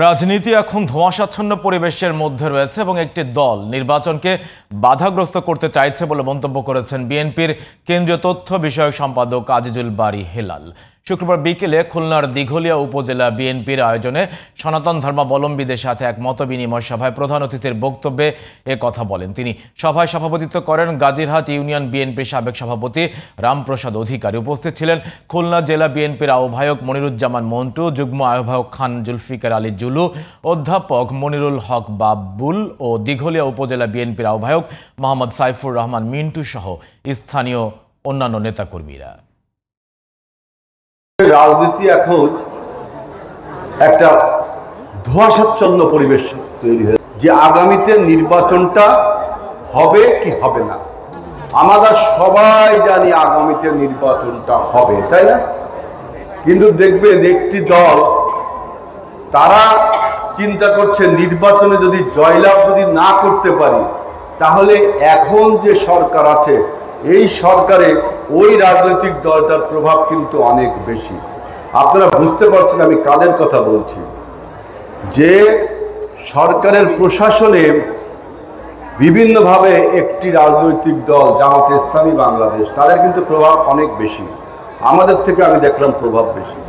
রাজনীতি এখন ধোঁয়াশাচ্ছন্ন পরিবেশের মধ্যে রয়েছে এবং একটি দল নির্বাচনকে বাধাগ্রস্ত করতে চাইছে বলে মন্তব্য করেছেন বিএনপির কেন্দ্রীয় তথ্য বিষয়ক সম্পাদক আজিজুল বারী হেলাল। শুক্রবার বিকেলে খুলনার দিঘলিয়া উপজেলা বিএনপির আয়োজনে সনাতন ধর্মাবলম্বীদের সাথে এক মতবিনিময় সভায় প্রধান অতিথির বক্তব্যে এ কথা বলেন তিনি। সভায় সভাপতিত্ব করেন গাজীরহাট ইউনিয়ন বিএনপির সাবেক সভাপতি রামপ্রসাদ অধিকারী। উপস্থিত ছিলেন খুলনা জেলা বিএনপির আহ্বায়ক মনিরুজ্জামান মন্টু, যুগ্ম আহ্বায়ক খান জুলফিকার আলী জুলু, অধ্যাপক মনিরুল হক বাবুল ও দিঘলিয়া উপজেলা বিএনপির আহ্বায়ক মোহাম্মদ সাইফুর রহমান মিন্টু সহ স্থানীয় অন্যান্য নেতাকর্মীরা। রাজনীতি এখন একটা ধোঁয়াশাচ্ছন্ন পরিবেশ তৈরি হয়েছে যে আগামীতে নির্বাচনটা হবে কি হবে না। আমরা সবাই জানি আগামীতে নির্বাচনটা হবে, তাই না? কিন্তু দেখবেন একটি দল তারা চিন্তা করছে নির্বাচনে যদি জয়লাভ যদি না করতে পারি তাহলে এখন যে সরকার আছে এই সরকারে ওই রাজনৈতিক দলটার প্রভাব কিন্তু অনেক বেশি। আপনারা বুঝতে পারছেন আমি কাদের কথা বলছি, যে সরকারের প্রশাসনে বিভিন্নভাবে একটি রাজনৈতিক দল জামাতে ইসলামী বাংলাদেশ, তাদের কিন্তু প্রভাব অনেক বেশি, আমাদের থেকে আমি দেখলাম প্রভাব বেশি।